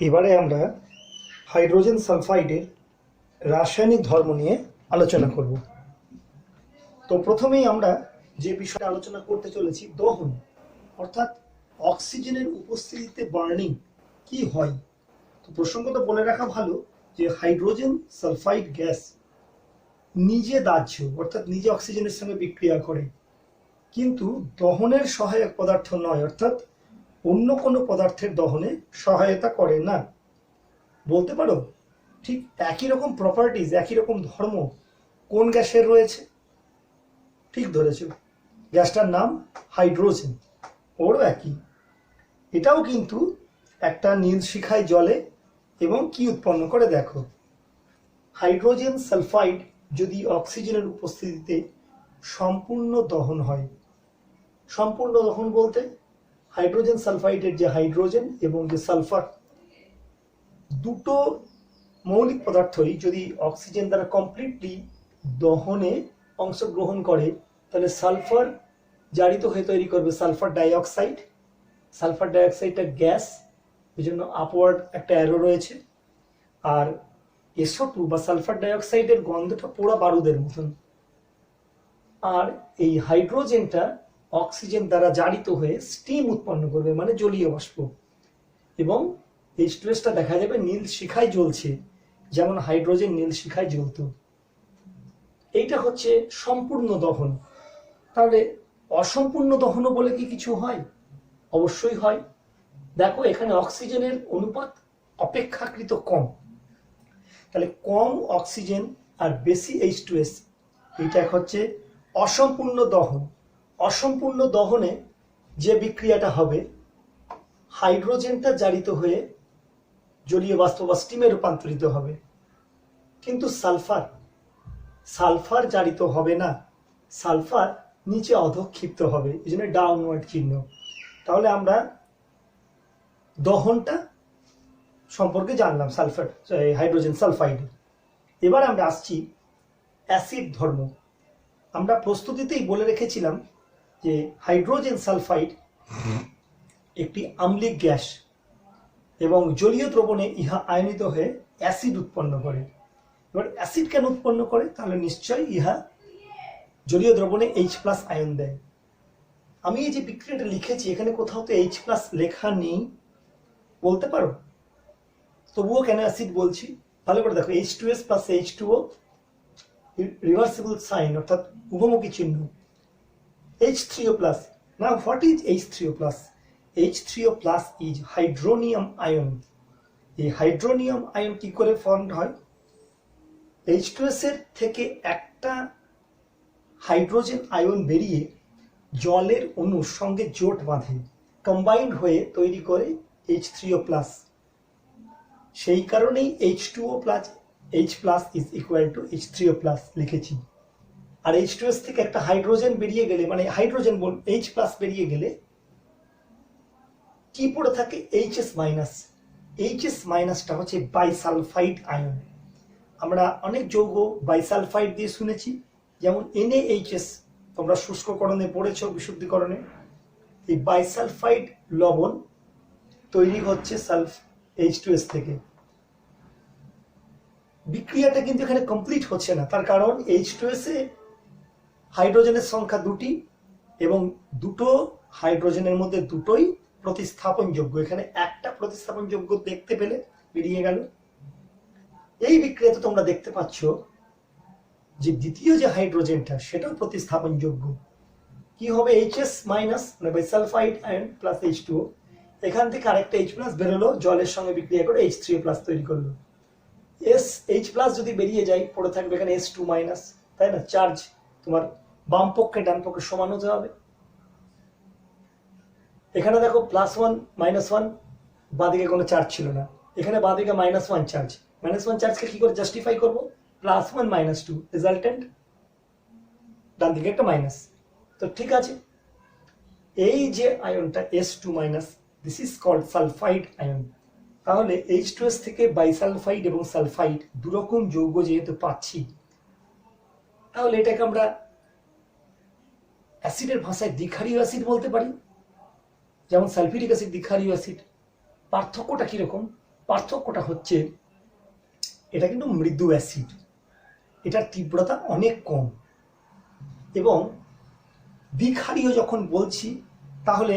এবারে আমরা হাইড্রোজেন সালফাইডের রাসায়নিক ধর্ম নিয়ে আলোচনা করব। তো প্রথমেই আমরা যে বিষয়টা আলোচনা করতে চলেছি দহন, অর্থাৎ অক্সিজেনের উপস্থিতিতে বার্নিং কি হয়। তো প্রসঙ্গত বলে রাখা ভালো যে হাইড্রোজেন সালফাইড গ্যাস নিজে দাহ্য, অর্থাৎ নিজে অক্সিজেনের সঙ্গে বিক্রিয়া করে, কিন্তু দহনের সহায়ক পদার্থ নয়, অর্থাৎ অন্য কোনো পদার্থের দহনে সহায়তা করে না। বলতে পারো ঠিক একই রকম প্রপার্টিজ, একই রকম ধর্ম কোন গ্যাসের রয়েছে? ঠিক ধরেছ, গ্যাসটার নাম হাইড্রোজেন। ওরও একই, এটাও কিন্তু একটা নীল শিখায় জ্বলে এবং কি উৎপন্ন করে দেখো। হাইড্রোজেন সালফাইড যদি অক্সিজেনের উপস্থিতিতে সম্পূর্ণ দহন হয়, সম্পূর্ণ দহন বলতে হাইড্রোজেন সালফাইডের যে হাইড্রোজেন এবং যে সালফার, দুটো মৌলিক পদার্থই যদি অক্সিজেন দ্বারা কমপ্লিটলি দহনে অংশগ্রহণ করে, তাহলে সালফার জারিত হয়ে তৈরি করবে সালফার ডাইঅক্সাইড। সালফার ডাইঅক্সাইডটা গ্যাস, এই জন্য আপওয়ার্ড একটা অ্যারো রয়েছে। আর SO2 বা সালফার ডাইঅক্সাইডের গন্ধটা পোড়া বারুদের মতন। আর এই হাইড্রোজেনটা অক্সিজেন দ্বারা জারিত হয়ে স্টিম উৎপন্ন করবে, মানে জলীয় বাষ্প, এবং H2S দেখা যাবে নীল শিখায় জ্বলছে, যেমন হাইড্রোজেন নীল শিখায় জ্বলত। এইটা হচ্ছে সম্পূর্ণ দহন। তাহলে অসম্পূর্ণ দহনও বলে কি কিছু হয়? অবশ্যই হয়। দেখো এখানে অক্সিজেনের অনুপাত অপেক্ষাকৃত কম, তাহলে কম অক্সিজেন আর বেশি H2S, এইটা হচ্ছে অসম্পূর্ণ দহন। অসম্পূর্ণ দহনে যে বিক্রিয়াটা হবে, হাইড্রোজেনটা জারিত হয়ে জলীয় বাষ্প বা স্টিমে রূপান্তরিত হবে, কিন্তু সালফার জারিত হবে না, সালফার নিচে অধঃক্ষিপ্ত হবে, এই জন্য ডাউনওয়ার্ড চিহ্ন। তাহলে আমরা দহনটা সম্পর্কে জানলাম সালফার হাইড্রোজেন সালফাইড। এবার আমরা আসছি অ্যাসিড ধর্ম। আমরা প্রস্তুতিতেই বলে রেখেছিলাম যে হাইড্রোজেন সালফাইড একটি আম্লিক গ্যাস এবং জলীয় দ্রবণে ইহা আয়নিত হয়ে অ্যাসিড উৎপন্ন করে। এবার অ্যাসিড কেন উৎপন্ন করে? তাহলে নিশ্চয়ই ইহা জলীয় দ্রবণে H+ আয়ন দেয়। আমি এই যে বিক্রিয়াটা লিখেছি, এখানে কোথাও তো H+ লেখা নেই, বলতে পারো? তবুও কেন অ্যাসিড বলছি ভালো করে দেখো, H2S + H2O রিভার্সিবল সাইন, অর্থাৎ উভমুখী চিহ্ন। H3O+, now what is H3O+? H3O+ is hydronium ion. এই হাইড্রোনিয়াম আয়ন কি করে ফর্মড হয়? H2S এর থেকে একটা হাইড্রোজেন আয়ন বেরিয়ে জলের অণুর সঙ্গে জোট বাঁধে, কম্বাইন্ড হয়ে তৈরি করে H3O+। সেই কারণেই H2O+, H+ is equal to H3O+ লিখেছি। আর H2S থেকে একটা হাইড্রোজেন বেরিয়ে গেলে, মানে হাইড্রোজেন H+ বেরিয়ে গেলে কি পড়ে থাকে? HS-। HS- হচ্ছে বাইসালফাইড আয়ন। আমরা অনেক যৌগ বাইসালফাইড দিয়ে শুনেছি, যেমন NaHS, তোমরা শুষ্ককরণে পড়েছ, বিশুদ্ধিকরণে। এই বাইসালফাইড লবণ তৈরি হচ্ছে H2S থেকে। বিক্রিয়াটা কিন্তু এখানে কমপ্লিট হচ্ছে না, তার কারণ H2S এ হাইড্রোজেনের সংখ্যা দুটি এবং দুটো হাইড্রোজেনের মধ্যে দুটোই প্রতিস্থাপনযোগ্য। এখানে একটা প্রতিস্থাপনযোগ্য দেখতে পেলে বেরিয়ে গেল। এই বিক্রিয়াতে তোমরা দেখতে পাচ্ছ যে দ্বিতীয় যে হাইড্রোজেনটা সেটাও প্রতিস্থাপনযোগ্য। কি হবে? HS- মানে বাইসালফাইড আয়ন প্লাস H2O, এখান থেকে আরেকটা H+ বেরোলো, জলের সঙ্গে বিক্রিয়া করে H3O+ তৈরি করলো। H+ যদি বেরিয়ে যায়, পড়ে থাকবে এখানে S2-, তাই না? চার্জ তোমার বাম পক্ষে ডান পক্ষে সমান হতে হবে। এখানে দেখো +1 -1, বাঁদিকে কোনো চার্জ ছিল না, এখানে বাঁদিকে -1 চার্জ। -1 চার্জকে কি করে জাস্টিফাই করবো? +1 -2 রেজাল্টেন্ট, ডান দিকে একটা মাইনাস। তো ঠিক আছে, এই যে আয়নটা S2-, this is called sulphide ion. তাহলে H2S থেকে বাইসালফাইড এবং সালফাইড দুরকম যৌগ যেহেতু পাচ্ছি, তাহলে এটাকে আমরা অ্যাসিডের ভাষায় দ্বিক্ষারীয় অ্যাসিড বলতে পারি, যেমন সালফিউরিক অ্যাসিড দ্বিক্ষারীয় অ্যাসিড। পার্থক্যটা কিরকম? পার্থক্যটা হচ্ছে এটা কিন্তু মৃদু অ্যাসিড, এটার তীব্রতা অনেক কম, এবং দ্বিক্ষারীয় যখন বলছি তাহলে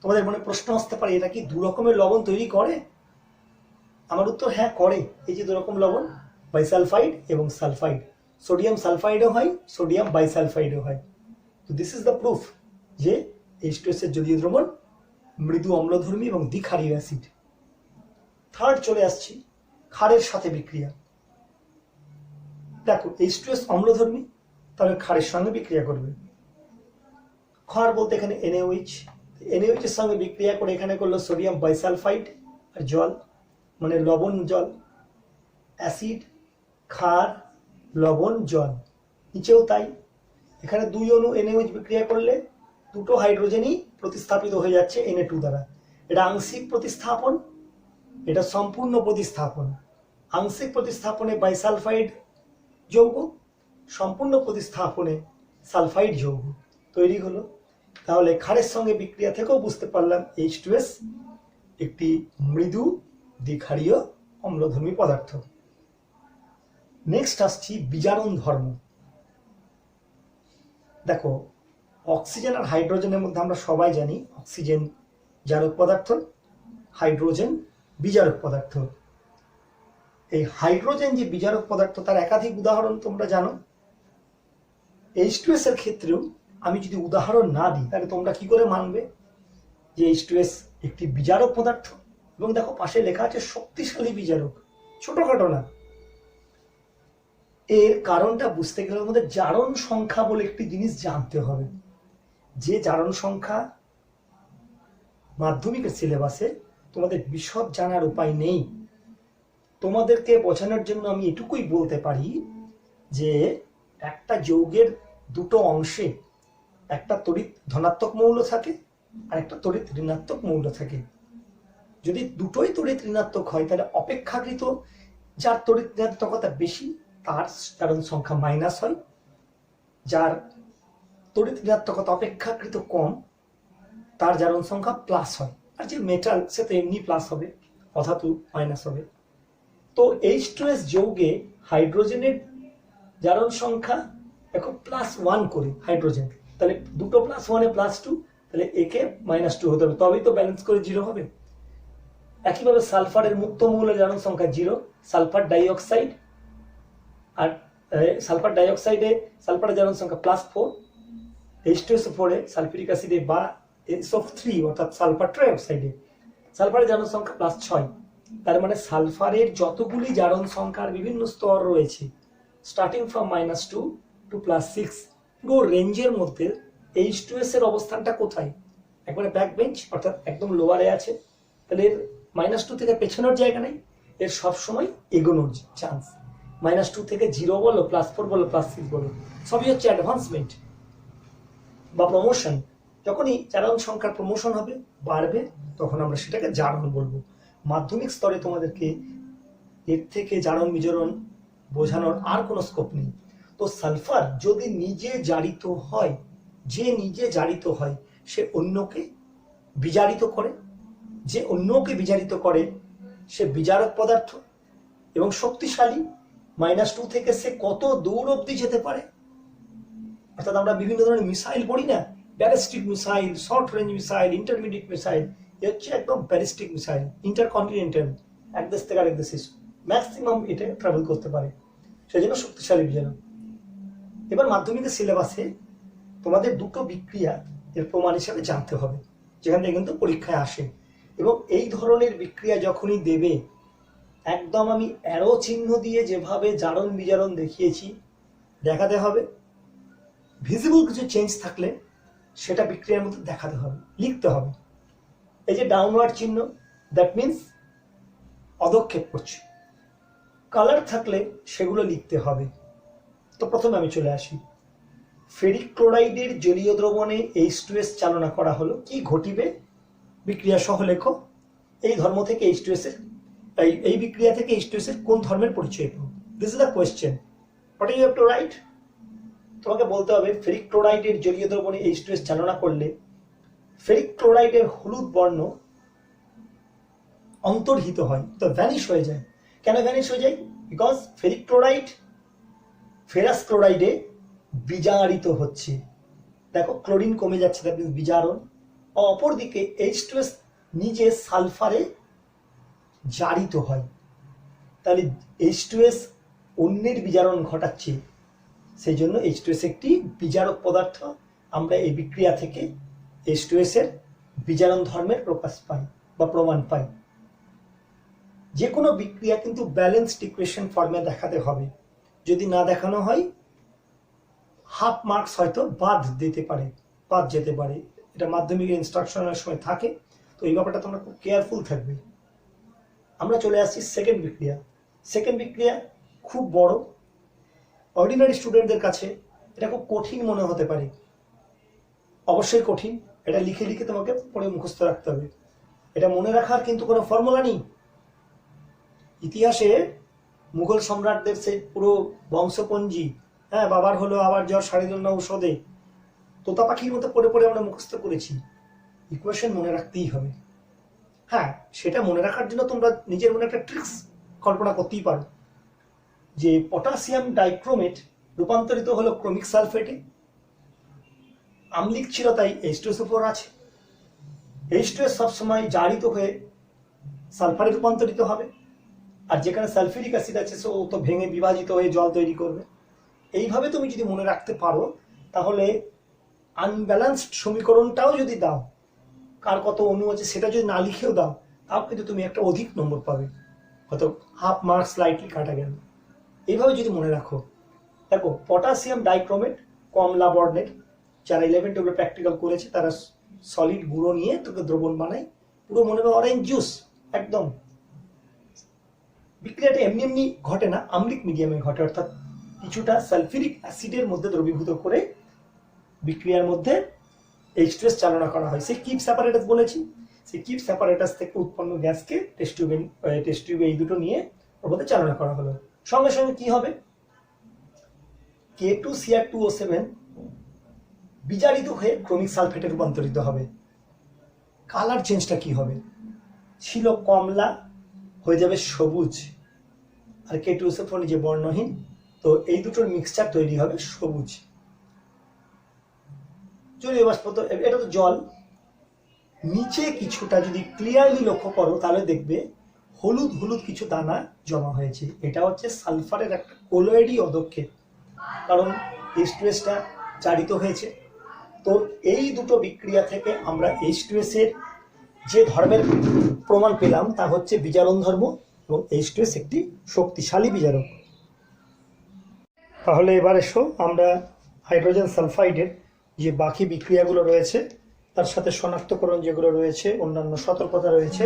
তোমাদের মনে প্রশ্ন আসতে পারে এটা কি দু রকমের লবণ তৈরি করে? আমার উত্তর হ্যাঁ করে। এই যে দু রকম লবণ, বাইসালফাইড এবং সালফাইড, সোডিয়াম সালফাইডও হয়, সোডিয়াম বাইসালফাইডও হয়। তো দিস ইজ দ্য প্রুফ যে H2S এর জলীয় দ্রবণ মৃদু অম্লধর্মী এবং দ্বিক্ষারীয় অ্যাসিড। থার্ড চলে আসছি ক্ষারের সাথে বিক্রিয়া। দেখো H2S অম্লধর্মী, তাহলে ক্ষারের সঙ্গে বিক্রিয়া করবে। ক্ষার বলতে এখানে NaOH, NaOH এর সঙ্গে বিক্রিয়া করে এখানে করলো সোডিয়াম বাইসালফাইড আর জল, মানে লবণ জল, অ্যাসিড ক্ষার লবণ জল। নিচেও তাই, এখানে দুই অণু NaOH বিক্রিয়া করলে দুটো হাইড্রোজেনই প্রতিস্থাপিত হয়ে যাচ্ছে Na2 দ্বারা। এটা আংশিক প্রতিস্থাপন, এটা সম্পূর্ণ প্রতিস্থাপন। আংশিক প্রতিস্থাপনে বাইসালফাইড যৌগ, সম্পূর্ণ প্রতিস্থাপনে সালফাইড যৌগ তৈরি হলো। তাহলে ক্ষারের সঙ্গে বিক্রিয়া থেকেও বুঝতে পারলাম H2S একটি মৃদু দ্বিক্ষারীয় অম্লধর্মী পদার্থ। নেক্সট আসছি বিজারণ ধর্ম। দেখো অক্সিজেন আর হাইড্রোজেনের মধ্যে আমরা সবাই জানি অক্সিজেন জারক পদার্থ, হাইড্রোজেন বিজারক পদার্থ। এই হাইড্রোজেন যে বিজারক পদার্থ তার একাধিক উদাহরণ তোমরা জানো। H2S এর ক্ষেত্রেও আমি যদি উদাহরণ না দিই তাহলে তোমরা কি করে মানবে যে H2S একটি বিজারক পদার্থ? এবং দেখো পাশে লেখা আছে শক্তিশালী বিজারক, ছোটখাটো না। এর কারণটা বুঝতে গেলে আমাদের জারণ সংখ্যা বলে একটি জিনিস জানতে হবে। যে জারণ সংখ্যা মাধ্যমিকের সিলেবাসে তোমাদের বিশদ জানার উপায় নেই। তোমাদেরকে বোঝানোর জন্য আমি এটুকুই বলতে পারি যে একটা যৌগের দুটো অংশে একটা তড়িৎ ধনাত্মক মৌল থাকে আর একটা তড়িৎ ঋণাত্মক মৌল থাকে। যদি দুটোই তড়িৎ ঋণাত্মক হয় তাহলে অপেক্ষাকৃত যার তড়িৎ ঋণাত্মকতা বেশি তার জারণ সংখ্যা মাইনাস হয়, যার তড়িৎ ঋণাত্মকতা অপেক্ষাকৃত কম তার জারণ সংখ্যা প্লাস হয়। আর যে মেটাল সে তো এমনি প্লাস হবে, অধাতু মাইনাস হবে। তো H2S যৌগে হাইড্রোজেনের জারণ সংখ্যা দেখো +1 করে হাইড্রোজেন, তাহলে দুটো +1 এ +2, তাহলে একে -2 হতে হবে, তবেই তো ব্যালেন্স করে 0 হবে। একইভাবে সালফারের মুক্ত মৌলের জারণ সংখ্যা 0, সালফার ডাইঅক্সাইড, আর সালফার ডাইঅক্সাইডে সালফারের জারণ সংখ্যা +4, H2SO4 এ সালফিউরিক অ্যাসিডে বা SO3 অর্থাৎ সালফার ট্রাইঅক্সাইডে সালফারের জারণ সংখ্যা +6। তার মানে সালফারের যতগুলি জারণ সংখ্যার বিভিন্ন স্তর রয়েছে স্টার্টিং ফ্রম -2 টু +6, পুরো রেঞ্জের মধ্যে H2S এর অবস্থানটা কোথায়? একবারে ব্যাক বেঞ্চ অর্থাৎ একদম লোয়ারে আছে। তাহলে এর -2 থেকে পেছনের জায়গা নেই, এর সবসময় এগোনোর চান্স। -2 থেকে 0 বলো, +4 বলো, +6 বলো, সবই হচ্ছে অ্যাডভান্সমেন্ট বা প্রমোশন। যখনই জারণ সংখ্যার প্রমোশন হবে, বাড়বে, তখন আমরা সেটাকে জারণ বলবো। মাধ্যমিক স্তরে তোমাদেরকে এর থেকে জারণ বিজারণ বোঝানোর আর কোনো স্কোপ নেই। তো সালফার যদি নিজে জারিত হয়, যে নিজে জারিত হয় সে অন্যকে বিজারিত করে, যে অন্যকে বিজারিত করে সে বিজারক পদার্থ এবং শক্তিশালী। -2 থেকে সে কত দূর অবধি যেতে পারে, অর্থাৎ আমরা বিভিন্ন ধরনের মিসাইল পড়ি না, ballistic missile, short range missile, intermediate missile, এ হচ্ছে একদম ব্যালিস্টিক মিসাইল, ইন্টারকন্টিনেন্টাল, এক দেশ থেকে আরেক দেশে ম্যাক্সিমাম এটা ট্রাভেল করতে পারে, সেই জন্য শক্তিশালী বিজারক। এবার মাধ্যমিকের সিলেবাসে তোমাদের দুটো বিক্রিয়া এর প্রমাণ হিসাবে জানতে হবে, যেখান থেকে কিন্তু পরীক্ষায় আসে। এবং এই ধরনের বিক্রিয়া যখনই দেবে একদম আমি অ্যারো চিহ্ন দিয়ে যেভাবে জারণ বিজারণ দেখিয়েছি দেখাতে হবে। ভিজিবল কিছু চেঞ্জ থাকলে সেটা বিক্রিয়ার মধ্যে দেখাতে হবে, লিখতে হবে। এই যে ডাউনওয়ার্ড চিহ্ন, দ্যাট মিনস অধক্ষেপ করছে। কালার থাকলে সেগুলো লিখতে হবে। তো প্রথমে আমি চলে আসি, ফেরিক ক্লোরাইডের জলীয় দ্রবণে H2S চালনা করা হলো, কি ঘটিবে? বিক্রিয়া সহ লেখো। এই ধর্ম থেকে H2S এর এই বিক্রিয়া থেকে H2S এর কোন ধর্মের পরিচয় পাবো? This is the question, what you have to write. তোমাকে বলতে হবে ফেরিক ক্লোরাইডের জলীয় দ্রবণে H2S চালনা করলে ফেরিক ক্লোরাইডের হলুদ বর্ণ অন্তর্হিত হয়, তো ভ্যানিশ হয়ে যায়। কেন ভ্যানিশ হয়ে যায়? বিকজ ফেরিক ক্লোরাইড ফেরাস ক্লোরাইডে বিজারিত হচ্ছে। দেখো ক্লোরিন কমে যাচ্ছে, দ্যাট মিনস বিজারণ। অপরদিকে H2S নিজে সালফারে জারিত হয়, তাহলে H2S অন্যের বিজারণ ঘটাচ্ছে, সেই জন্য H2S একটি বিজারক পদার্থ। আমরা এই বিক্রিয়া থেকে H2S এর বিজারণ ধর্মের প্রকাশ পাই বা প্রমাণ পাই। যে কোনো বিক্রিয়া কিন্তু ব্যালেন্সড ইকুয়েশন ফর্মে দেখাতে হবে, যদি না দেখানো হয় হাফ মার্কস হয়তো বাদ যেতে পারে। এটা মাধ্যমিকের ইনস্ট্রাকশনের সময় থাকে, তো এই ব্যাপারটা তোমরা খুব কেয়ারফুল থাকবে। আমরা চলে আসছি সেকেন্ড বিক্রিয়া। সেকেন্ড বিক্রিয়া খুব বড়, অর্ডিনারি স্টুডেন্টদের কাছে এটা খুব কঠিন মনে হতে পারে, অবশ্যই কঠিন। এটা লিখে লিখে তোমাকে পড়ে মুখস্থ রাখতে হবে। এটা মনে রাখার কিন্তু কোনো ফর্মুলা নেই। ইতিহাসে মুঘল সম্রাটদের সেই পুরো বংশপঞ্জি, হ্যাঁ, বাবার হলো আবার জ্বর সারিল না ঔষধে, তোতা পাখির মতো পড়ে পড়ে আমরা মুখস্থ করেছি। ইকুয়েশন মনে রাখতেই হবে। হ্যাঁ, সেটা মনে রাখার জন্য তোমরা নিজের মনে একটা ট্রিক্স কল্পনা করতেই পারো, যে পটাশিয়াম ডাইক্রোমেট রূপান্তরিত হলো ক্রোমিক সালফেটে, আম্লিক ছিল তাই H2SO4 আছে। H2S সবসময় জারিত হয়ে সালফারে রূপান্তরিত হবে, আর যেখানে সালফিউরিক অ্যাসিড আছে সে তো ভেঙে বিভাজিত হয়ে জল তৈরি করবে। এইভাবে তুমি যদি মনে রাখতে পারো, তাহলে আনব্যালেন্সড সমীকরণটাও যদি দাও, কার কত অণু আছে সেটা যদি না লিখেও দাও, তাও কিন্তু তুমি একটা অধিক নম্বর পাবে, হয়তো হাফ মার্কস স্লাইটলি কাটা গেল। এইভাবে যদি মনে রাখো, দেখো পটাশিয়াম ডাইক্রোমেট কমলা বর্ণের, যারা 11-12 প্র্যাকটিক্যাল করেছে তারা সলিড গুঁড়ো নিয়ে তোকে দ্রবণ বানায়, পুরো মনে হবে অরেঞ্জ জুস একদম। বিক্রিয়াটা এমনি এমনি ঘটে না, আম্লিক মিডিয়ামে ঘটে, অর্থাৎ কিছুটা সালফিউরিক অ্যাসিডের মধ্যে দ্রবীভূত করে বিক্রিয়ার মধ্যে H2S চালনা করা হয়। সেই কিপস অ্যাপারেটাস বলেছি, সেই কিপস অ্যাপারেটাস থেকে উৎপন্ন গ্যাসকে টেস্ট টিউবে এই দুটো নিয়ে ওর মধ্যে চালনা করা হলো। সঙ্গে সঙ্গে কি হবে, K2Cr2O7 বিজারিত হয়ে ক্রোমিক সালফেটে রূপান্তরিত হবে। কালার চেঞ্জটা কি হবে, ছিল কমলা হয়ে যাবে সবুজ, আর K2SO4 নিজে বর্ণহীন, তো এই দুটোর মিক্সচার তৈরি হবে সবুজ। জলীয় বাষ্প তো এটা তো জল, নিচে কিছুটা যদি ক্লিয়ারলি লক্ষ্য করো তাহলে দেখবে হলুদ হলুদ কিছু দানা জমা হয়েছে। এটা হচ্ছে সালফারের একটা কোলয়েডি পদক্ষেপ, কারণ H2Sটা জারিত হয়েছে। তো এই দুটো বিক্রিয়া থেকে আমরা H2S এর যে ধর্মের প্রমাণ পেলাম তা হচ্ছে বিজারণ ধর্ম, এবং H2S একটি শক্তিশালী বিজারক। তাহলে এবার এসো আমরা হাইড্রোজেন সালফাইডের যে বাকি বিক্রিয়াগুলো রয়েছে, তার সাথে শনাক্তকরণ যেগুলো রয়েছে, অন্যান্য সতর্কতা রয়েছে,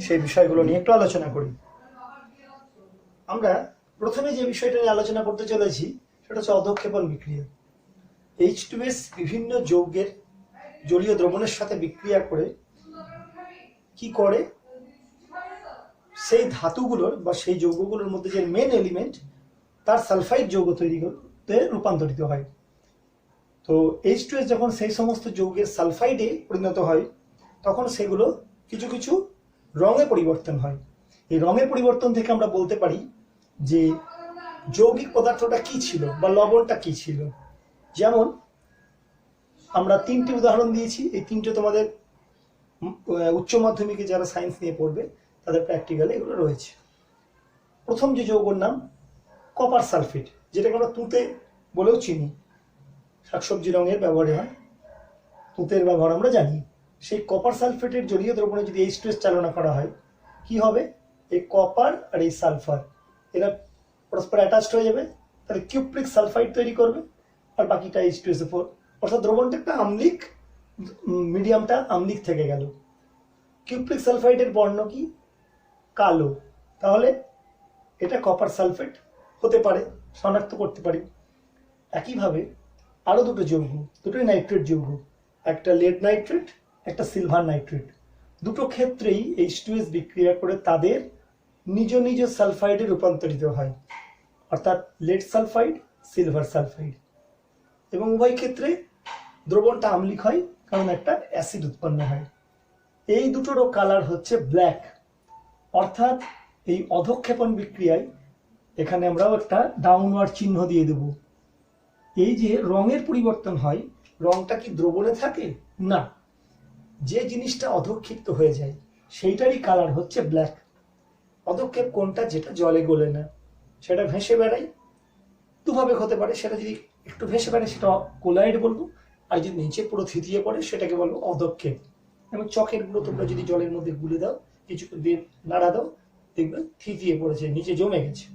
সেই বিষয়গুলো নিয়ে একটু আলোচনা করি। আমরা প্রথমে যে বিষয়টা নিয়ে আলোচনা করতে চলেছি সেটা হচ্ছে অধঃক্ষেপণ বিক্রিয়া। H2S বিভিন্ন যৌগের জলীয় দ্রবণের সাথে বিক্রিয়া করে কি করে, সেই ধাতুগুলোর বা সেই যৌগগুলোর মধ্যে যে মেন এলিমেন্ট তার সালফাইড যৌগ তৈরি করতে রূপান্তরিত হয়। তো H2S যখন সেই সমস্ত যৌগের সালফাইডে পরিণত হয়, তখন সেগুলো কিছু কিছু রঙে পরিবর্তন হয়। এই রঙের পরিবর্তন থেকে আমরা বলতে পারি যে যৌগিক পদার্থটা কি ছিল বা লবণটা কি ছিল। যেমন আমরা 3টি উদাহরণ দিয়েছি, এই 3টে তোমাদের উচ্চ মাধ্যমিকে যারা সায়েন্স নিয়ে পড়বে তাদের প্র্যাকটিক্যালে এগুলো রয়েছে। প্রথম যে যৌগের নাম কপার সালফেট, যেটাকে আমরা তুঁতে বলেও চিনি, শাকসবজি রঙের ব্যবহারে হয়, তুঁতের ব্যবহার আমরা জানি। সেই কপার সালফেটের জলীয় দ্রবণে যদি H2S চালনা করা হয়, কি হবে, এই কপার আর এই সালফার এরা পরস্পর অ্যাটাচড হয়ে যাবে, তাহলে কিউপ্রিক সালফাইড তৈরি করবে, আর বাকিটা H2SO4, অর্থাৎ দ্রবণটা একটা আম্লিক, মিডিয়ামটা আম্লিক থেকে গেল। কিউপ্রিক সালফাইডের বর্ণ কি, কালো, তাহলে এটা কপার সালফেট হতে পারে, শনাক্ত করতে পারি। একইভাবে আরো দুটো যৌগ, দুটোই নাইট্রেট যৌগ, একটা লেড নাইট্রেট, একটা সিলভার নাইট্রেট, দুটো ক্ষেত্রেই H2S বিক্রিয়া করে তাদের নিজ নিজ সালফাইডে রূপান্তরিত হয়, অর্থাৎ লেড সালফাইড, সিলভার সালফাইড, এবং উভয় ক্ষেত্রে দ্রবণটা আম্লিক হয় কারণ একটা অ্যাসিড উৎপন্ন হয়। এই দুটোরও কালার হচ্ছে ব্ল্যাক, অর্থাৎ এই অধঃক্ষেপণ বিক্রিয়ায় এখানে আমরাও একটা ডাউনওয়ার্ড চিহ্ন দিয়ে দেব। এই যে রঙের পরিবর্তন হয়, রংটা কি দ্রবণে থাকে না, যে জিনিসটা অধঃক্ষিপ্ত হয়ে যায় সেইটারই কালার হচ্ছে ব্ল্যাক। অধঃক্ষেপ কোনটা? যেটা জলে গলে না, সেটা ভেসে বেড়ায়। দুভাবে হতে পারে, সেটা যদি একটু ভেসে বেড়ায় সেটা কোলাইড বলবো, আর যদি নিচে পুরো থিতিয়ে পড়ে সেটাকে বলবো অধঃক্ষেপ। এবং চকের গুলো তোমরা যদি জলের মধ্যে গুলে দাও, কিছু দিয়ে নাড়া দাও, দেখবে থিতিয়ে পড়েছে, নিচে জমে গেছে,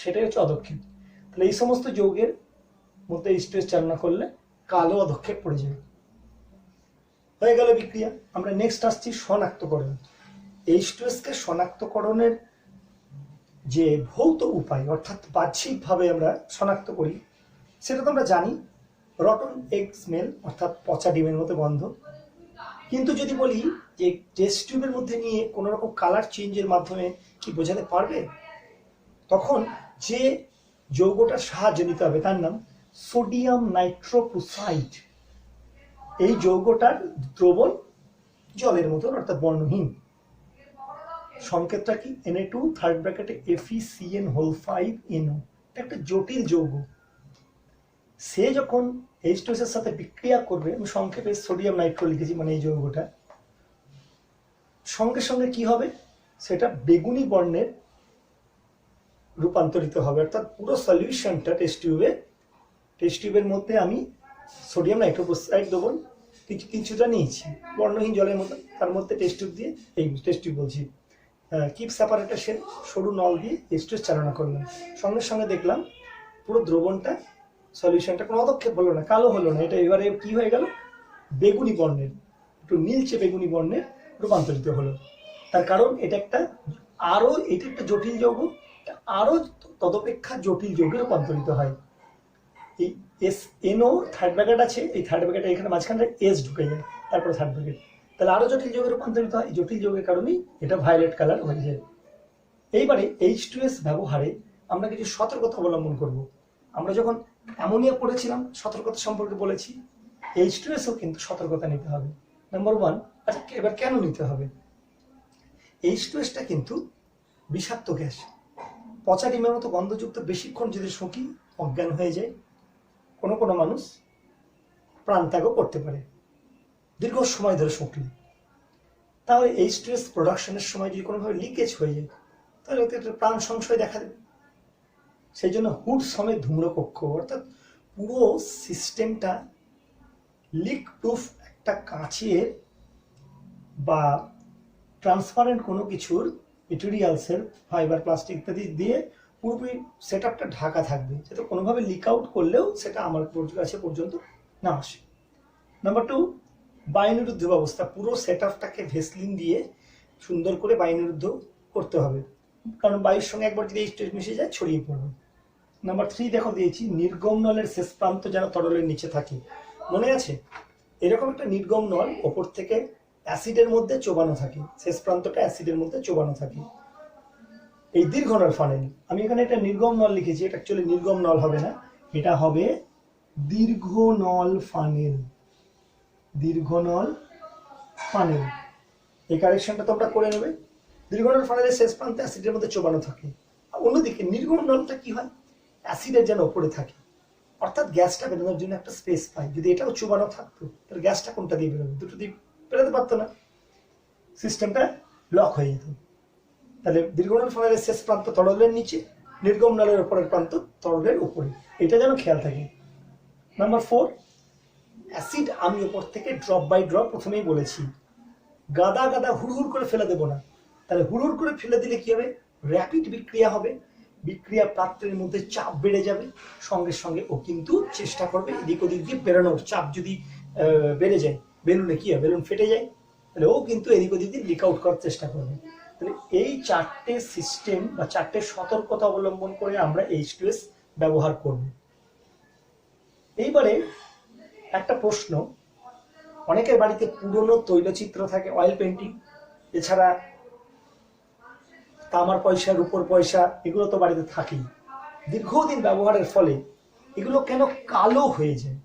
সেটাই হচ্ছে অধঃক্ষেপ। তাহলে এই সমস্ত যৌগের মধ্যে স্ট্রেস চালনা করলে কালো অধঃক্ষেপ পড়ে যাবে। হয়ে গেল বিক্রিয়া। আমরা নেক্সট আসছি শনাক্তকরণ। H2S কে শনাক্তকরণের যে ভৌত উপায়, অর্থাৎ বাহ্যিকভাবে আমরা শনাক্ত করি, সেটা তো আমরা জানি, রটন এগ স্মেল, অর্থাৎ পচা ডিমের মতো গন্ধ। কিন্তু যদি বলি যে টেস্ট টিউবের মধ্যে নিয়ে কোনো রকম কালার চেঞ্জের মাধ্যমে কি বোঝাতে পারবে, তখন যে যৌগটার সাহায্য নিতে হবে তার নাম সোডিয়াম নাইট্রোক্লোরাইড। এই যৌগটার দ্রবণ জলের মতন, অর্থাৎ বর্ণহীন। সংকেতটা কি? Na2 থার্ড ব্র্যাকেটে FeCN5NO। এটা একটা জটিল যৌগ। সে যখন H2S এর সাথে বিক্রিয়া করবে, আমি সংক্ষেপে সোডিয়াম নাইট্রো লিখেছি, মানে এই যৌগটা, সঙ্গে সঙ্গে কি হবে, সেটা বেগুনি বর্ণের রূপান্তরিত হবে। অর্থাৎ পুরো সলিউশনটা টেস্ট টিউবের মধ্যে আমি সোডিয়াম নাইট্রোক্লোরাইড দেবো, কিছুটা নিয়েছি বর্ণহীন জলের মতো, তার মধ্যে টেস্ট টিউব দিয়ে, এই টেস্ট টিউব বলছি, কিপ সেপারেটর সে সরু নল দিয়ে H2S চালনা করলাম। সঙ্গে সঙ্গে দেখলাম পুরো দ্রবণটা, সলিউশনটা কোনো অধঃক্ষেপ হলো না, কালো হলো না, এটা এবারে কি হয়ে গেল, বেগুনি বর্ণের, একটু নীলচে বেগুনি বর্ণের রূপান্তরিত হলো। তার কারণ এটা একটা জটিল যৌগ, আরো তদপেক্ষা জটিল যৌগে রূপান্তরিত হয়। এই SNO থার্ড ব্র্যাকেট আছে, এই থার্ড ব্র্যাকেটে এখানে মাঝখানে S ঢুকে যায়, তারপরে থার্ড ব্র্যাকেট, তাহলে আরো জটিল যৌগে রূপান্তরিত হয়। জটিল যৌগের কারণেই এটা ভায়োলেট কালার হয়ে যায়। এইবারে H2S ব্যবহারে আমরা কিছু সতর্কতা অবলম্বন করব। আমরা যখন অ্যামোনিয়া পড়েছিলাম সতর্কতা সম্পর্কে বলেছি, H2Sও কিন্তু সতর্কতা নিতে হবে। নাম্বার 1, আচ্ছা এবার কেন নিতে হবে? H2Sটা কিন্তু বিষাক্ত গ্যাস। পচা ডিমের মতো গন্ধযুক্ত বেশিক্ষণ যদি শুঁকি অজ্ঞান হয়ে যায়, কোনো মানুষ প্রাণত্যাগও করতে পারে দীর্ঘ সময় ধরে শুঁকলে। তাহলে H2S প্রোডাকশনের সময় যদি কোনোভাবে লিকেজ হয়ে যায়, তাহলে একটা প্রাণ সংশয় দেখা দেবে। সেই জন্য হুড সমেত ধূম্রকক্ষ, অর্থাৎ পুরো সিস্টেমটা লিক প্রুফ একটা কাঁচের বা ট্রান্সপারেন্ট কোনো কিছুর মেটেরিয়ালসের, ফাইবার, প্লাস্টিক ইত্যাদি দিয়ে পুরোপুরি সেট আপটা ঢাকা থাকবে, যাতে কোনোভাবে লিক আউট করলেও সেটা আমার কাছে পর্যন্ত না আসে। নাম্বার 2, বায়ুনিরুদ্ধ ব্যবস্থা। পুরো সেট আপটাকে ভেসলিন দিয়ে সুন্দর করে বায়ুনিরুদ্ধ করতে হবে, কারণ বায়ুর সঙ্গে একবার যদি H2S মিশে যায় ছড়িয়ে পড়বে। নাম্বার 3 দেখো দিয়েছি, নির্গম নলের শেষ প্রান্ত যেন তরলের নিচে থাকে। মনে আছে এরকম একটা নির্গম নল ওপর থেকে অ্যাসিডের মধ্যে চোবানো থাকে, শেষ প্রান্তটা অ্যাসিডের মধ্যে চোবানো থাকে। এই দীর্ঘ নল ফানেল, আমি এখানে একটা নির্গম নল লিখেছি, এটা অ্যাকচুয়ালি নির্গম নল হবে না, এটা হবে দীর্ঘ নল ফানেল। দীর্ঘ নল ফানেল, এই কারেকশনটা তোমরা করে নেবে। দীর্ঘ নল ফানেলের শেষ প্রান্তে অ্যাসিডের মধ্যে চোবানো থাকে। অন্যদিকে নির্গম নলটা কি হয়, অ্যাসিডের যেন ওপরে থাকে, অর্থাৎ গ্যাসটা বেরোনোর জন্য একটা স্পেস পায়। যদি এটাও চুবানো থাকতো তাহলে গ্যাসটা কোনটা দিয়ে বেরোবে, দুটো দিয়ে বেরোতে পারতো না, সিস্টেমটা লক হয়ে যেত। তাহলে দীর্ঘনল ফানেলের শেষ প্রান্ত তরলের নিচে, নির্গম নলের উপরের প্রান্ত তরলের উপরে, এটা যেন খেয়াল থাকে। নাম্বার 4, অ্যাসিড আমি ওপর থেকে ড্রপ বাই ড্রপ প্রথমেই বলেছি, গাদা গাদা হুড়হুড় করে ফেলে দেবো না। তাহলে হুড়হুড় করে ফেলে দিলে কি হবে, র্যাপিড বিক্রিয়া হবে, বিক্রিয়া পাত্রের মধ্যে চাপ বেড়ে যাবে, সঙ্গে সঙ্গে ও কিন্তু চেষ্টা করবে এদিক ওদিক দিয়ে বেরোনোর। চাপ যদি বেড়ে যায়, বেলুনে কি হয়, বেলুন ফেটে যায়, তাহলে ও কিন্তু এদিক ওদিক দিয়ে লিক আউট করার চেষ্টা করবে। তাহলে এই 4টে সিস্টেম বা 4টে সতর্কতা অবলম্বন করে আমরা H2S ব্যবহার করব। এইবারে একটা প্রশ্ন, অনেকের বাড়িতে পুরনো তৈলচিত্র থাকে, অয়েল পেন্টিং, এছাড়া তামার পয়সা, রূপোর পয়সা, এগুলো তো বাড়িতে থাকেই। দীর্ঘদিন ব্যবহারের ফলে এগুলো কেন কালো হয়ে যায়,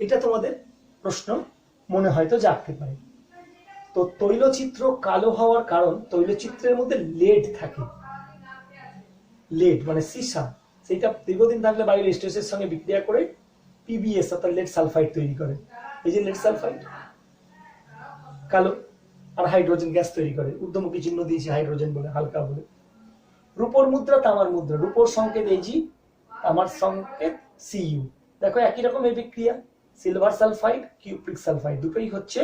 এটা তোমাদের প্রশ্ন মনে হয়তো জাগতে পারে। তো তৈলচিত্র কালো হওয়ার কারণ তৈলচিত্রের মধ্যে লেড থাকে, লেড মানে সীসা, সেইটা দীর্ঘদিন থাকলে বায়ুর স্ট্রেসের সঙ্গে বিক্রিয়া করে পিবিএস অর্থাৎ লেড সালফাইড তৈরি করে। এই যে লেড সালফাইড কালো, আর হাইড্রোজেন গ্যাস তৈরি করে, ঊর্ধ্বমুখী চিহ্ন দিয়েছি হাইড্রোজেন বলে, হালকা বলে। রূপোর মুদ্রা তামার মুদ্রা, রূপোর সংকেত এজি, তামার সংকেত সিইউ। দেখো একই রকম এই বিক্রিয়া, সিলভার সালফাইড কিউপ্রিক সালফাইড দুটোই হচ্ছে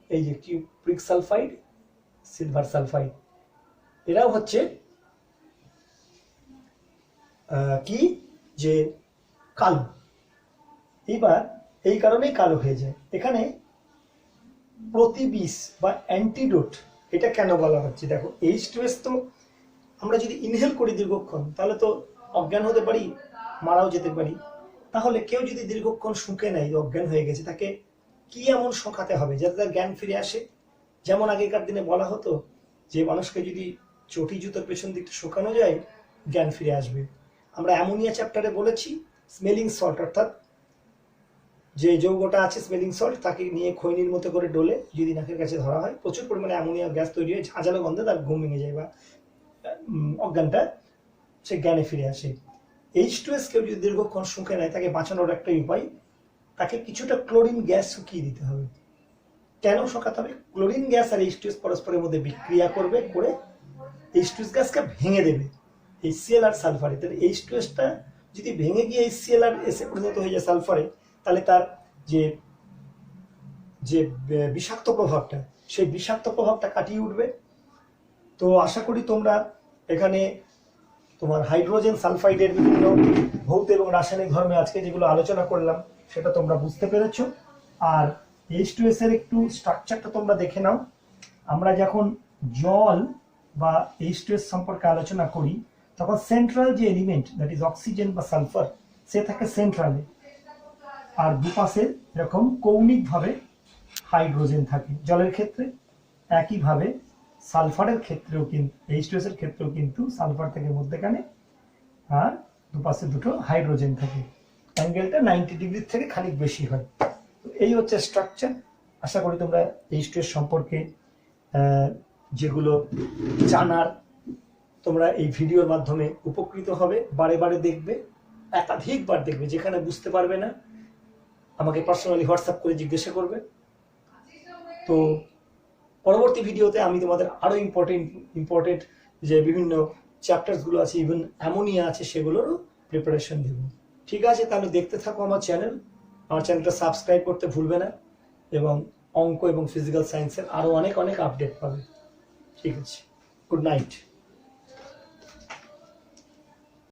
এই যে কিউপ্রিক সালফাইড সিলভার সালফাইড, এরাও হচ্ছে কি যে কালো। এবার এই কারণেই কালো হয়ে যায়। এখানে প্রতিবিষ বা অ্যান্টিডোট এটা কেন বলা হচ্ছে, দেখো H2S তো আমরা যদি ইনহেল করি দীর্ঘক্ষণ তাহলে তো অজ্ঞান হতে পারি, মারাও যেতে পারি। তাহলে কেউ যদি দীর্ঘক্ষণ শুঁকে নেয়, অজ্ঞান হয়ে গেছে, তাকে কি এমন শোঁকাতে হবে যাতে তার জ্ঞান ফিরে আসে? যেমন আগেকার দিনে বলা হতো যে মানুষকে যদি চটি জুতোর পেছন দিকটা শোকানো যায় জ্ঞান ফিরে আসবে। আমরা অ্যামোনিয়া চ্যাপ্টারে বলেছি স্মেলিং সল্ট অর্থাৎ যে যৌগটা আছে স্মেলিং সল্ট, তাকে নিয়ে খৈনির মতো করে ডলে যদি নাকের কাছে ধরা হয় প্রচুর পরিমাণে অ্যামোনিয়া গ্যাস তৈরি হয়, ঝাঁঝালো গন্ধে তার ঘুম ভেঙে যায় বা অজ্ঞানটা সে জ্ঞানে ফিরে আসে। H2S কেউ যদি দীর্ঘক্ষণ শুঁকে নেয় তাকে বাঁচানোর একটা উপায়, তাকে কিছুটা ক্লোরিন গ্যাস শুকিয়ে দিতে হবে। কেন শোকাতে হবে? ক্লোরিন গ্যাস আর H2S পরস্পরের মধ্যে বিক্রিয়া করবে, করে H2S গ্যাসকে ভেঙে দেবে HCl আর সালফারে। তাহলে H2Sটা যদি ভেঙে গিয়ে HCl আর এসে পরিণত হয়ে যায় সালফারে, তাহলে তার যে যে বিষাক্ত প্রভাবটা, সেই বিষাক্ত প্রভাবটা কাটিয়ে উঠবে। তো আশা করি তোমরা এখানে তোমার হাইড্রোজেন সালফাইডের বিভিন্ন ভৌত এবং রাসায়নিক ধর্মে আজকে যেগুলো আলোচনা করলাম সেটা তোমরা বুঝতে পেরেছো। আর H2S এর একটু স্ট্রাকচারটা তোমরা দেখে নাও। আমরা যখন জল বা H2S সম্পর্কে আলোচনা করি তখন সেন্ট্রাল যে এলিমেন্ট দ্যাট ইজ অক্সিজেন বা সালফার সে থাকে সেন্ট্রালে, আর দুপাশে এরকম কৌণিকভাবে হাইড্রোজেন থাকে। জলের ক্ষেত্রে একইভাবে সালফারের ক্ষেত্রেও কিন্তু H2S এর ক্ষেত্রেও কিন্তু সালফার থেকে মধ্যেখানে আর দুপাশে দুটো হাইড্রোজেন থাকে। অ্যাঙ্গেলটা 90 ডিগ্রি থেকে খানিক বেশি হয়। এই হচ্ছে স্ট্রাকচার। আশা করি তোমরা H2S সম্পর্কে যেগুলো জানার তোমরা এই ভিডিওর মাধ্যমে উপকৃত হবে। বারে বারে দেখবে, একাধিকবার দেখবে, যেখানে বুঝতে পারবে না আমাকে পার্সোনালি হোয়াটসঅ্যাপ করে জিজ্ঞাসা করবে। তো পরবর্তী ভিডিওতে আমি তোমাদের আরো ইম্পর্টেন্ট যে বিভিন্ন চ্যাপ্টারসগুলো আছে, ইভেন অ্যামোনিয়া আছে, সেগুলোরও প্রিপারেশন দেব। ঠিক আছে, তাহলে দেখতে থাকো আমার চ্যানেলটা সাবস্ক্রাইব করতে ভুলবে না, এবং অঙ্ক এবং ফিজিক্যাল সায়েন্সের আরো অনেক আপডেট পাবে। ঠিক আছে, গুড নাইট।